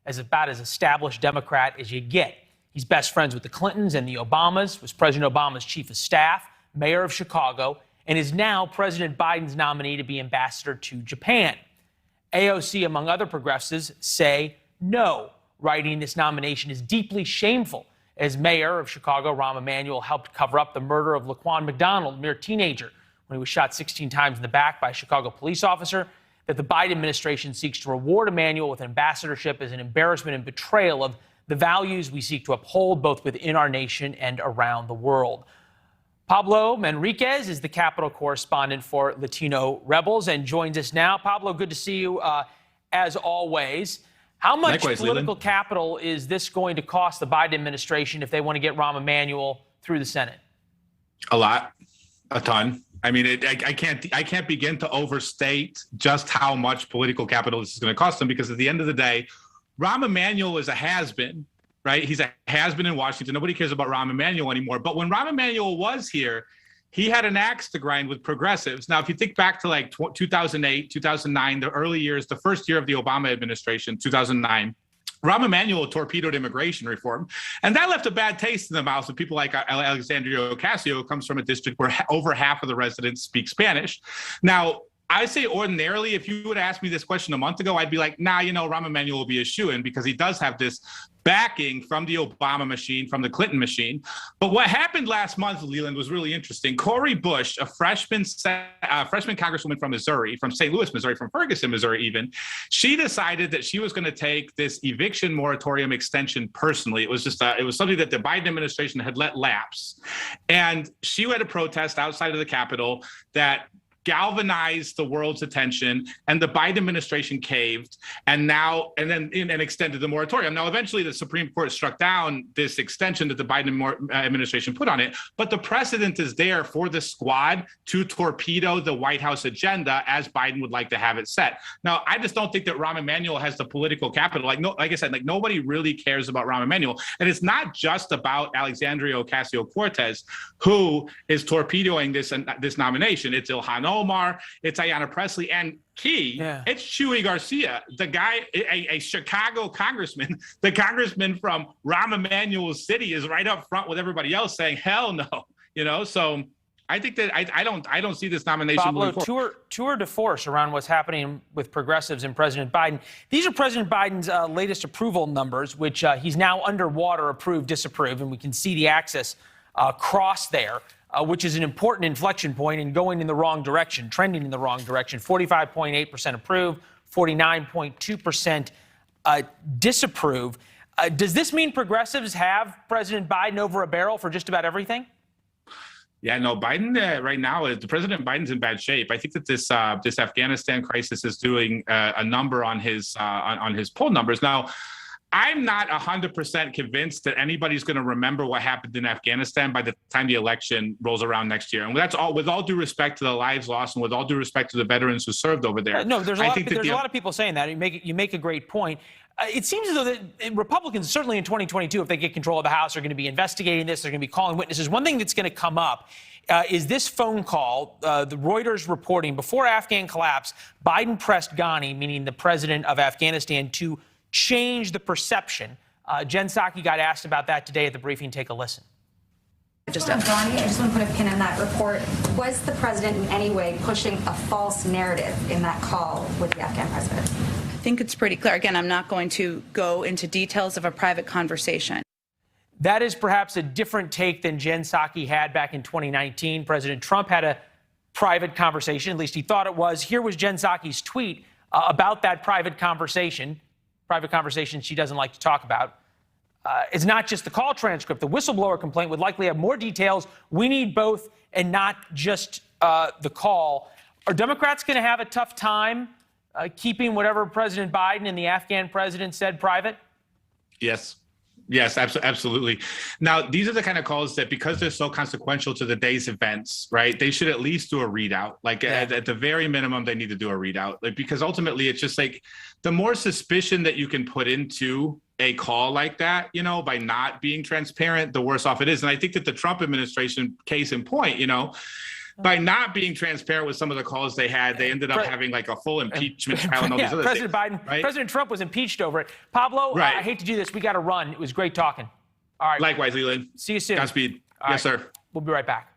as about as established Democrat as you get. He's best friends with the Clintons and the Obamas, was President Obama's chief of staff, mayor of Chicago, and is now President Biden's nominee to be ambassador to Japan. AOC, among other progressives, say no, writing this nomination is deeply shameful. As mayor of Chicago, Rahm Emanuel helped cover up the murder of Laquan McDonald, a mere teenager, when he was shot 16 times in the back by a Chicago police officer. That the Biden administration seeks to reward Emanuel with ambassadorship is an embarrassment and betrayal of the values we seek to uphold both within our nation and around the world. Pablo Manriquez is the Capitol correspondent for Latino Rebels and joins us now. Pablo, good to see you as always. How much Likewise, political Leland. capital is this going to cost the Biden administration if they want to get Rahm Emanuel through the Senate? A lot, a ton. I mean, I can't begin to overstate just how much political capital this is going to cost them, because at the end of the day, Rahm Emanuel is a has-been, right? He's a has-been in Washington. Nobody cares about Rahm Emanuel anymore. But when Rahm Emanuel was here, he had an axe to grind with progressives. Now, if you think back to like 2008, 2009, the early years, the first year of the Obama administration, 2009, Rahm Emanuel torpedoed immigration reform. And that left a bad taste in the mouths of people like Alexandria Ocasio, who comes from a district where over half of the residents speak Spanish. Now, I say ordinarily, if you would ask me this question a month ago, I'd be like, nah, Rahm Emanuel will be a shoo-in because he does have this backing from the Obama machine, from the Clinton machine. But what happened last month, Leland, was really interesting. Cori Bush, a freshman congresswoman from Missouri, from St. Louis, Missouri, from Ferguson, Missouri even, she decided that she was going to take this eviction moratorium extension personally. It was just it was something that the Biden administration had let lapse. And she led a protest outside of the Capitol that galvanized the world's attention, and the Biden administration caved and then extended the moratorium. Now, eventually the Supreme Court struck down this extension that the Biden administration put on it, but the precedent is there for the squad to torpedo the White House agenda as Biden would like to have it set. Now, I just don't think that Rahm Emanuel has the political capital. Like I said, nobody really cares about Rahm Emanuel. And it's not just about Alexandria Ocasio-Cortez, who is torpedoing this nomination. It's Ilhan Omar, it's Ayanna Pressley, and it's Chuy Garcia, the guy, a Chicago congressman. The congressman from Rahm Emanuel's city is right up front with everybody else saying, hell no, So I think that I don't see this nomination. Pablo, tour de force around what's happening with progressives and President Biden. These are President Biden's latest approval numbers, which he's now underwater, approve, disapprove, and we can see the axis cross there. Which is an important inflection point in going in the wrong direction, trending in the wrong direction. 45.8% approve, 49.2% disapprove. Does this mean progressives have President Biden over a barrel for just about everything? Yeah, no, Biden right now, the President Biden's in bad shape. I think that this Afghanistan crisis is doing a number on his poll numbers. Now, I'm not 100% convinced that anybody's going to remember what happened in Afghanistan by the time the election rolls around next year. And that's all, with all due respect to the lives lost and with all due respect to the veterans who served over there. No, there's a lot of people saying that. You make a great point. It seems as though that Republicans, certainly in 2022, if they get control of the House, are going to be investigating this. They're going to be calling witnesses. One thing that's going to come up is this phone call, the Reuters reporting, before Afghan collapse, Biden pressed Ghani, meaning the president of Afghanistan, to change the perception. Jen Psaki got asked about that today at the briefing. Take a listen. I just want to put a pin in that report. Was the president in any way pushing a false narrative in that call with the Afghan president? I think it's pretty clear. Again, I'm not going to go into details of a private conversation. That is perhaps a different take than Jen Psaki had back in 2019. President Trump had a private conversation, at least he thought it was. Here was Jen Psaki's tweet about that private conversation she doesn't like to talk about. It's not just the call transcript. The whistleblower complaint would likely have more details. We need both and not just the call. Are Democrats going to have a tough time keeping whatever President Biden and the Afghan president said private? Yes. Yes, absolutely. Now, these are the kind of calls that, because they're so consequential to the day's events, right, they should at least do a readout. Like at the very minimum, they need to do a readout, because ultimately it's just like the more suspicion that you can put into a call like that, by not being transparent, the worse off it is. And I think that the Trump administration, case in point, by not being transparent with some of the calls they had, they ended up having like a full impeachment trial and all these other President things. Biden, Right? President Trump was impeached over it. Pablo, Right. I hate to do this. We got to run. It was great talking. All right. Likewise, Leland. See you soon. Godspeed. All Yes, right. sir. We'll be right back.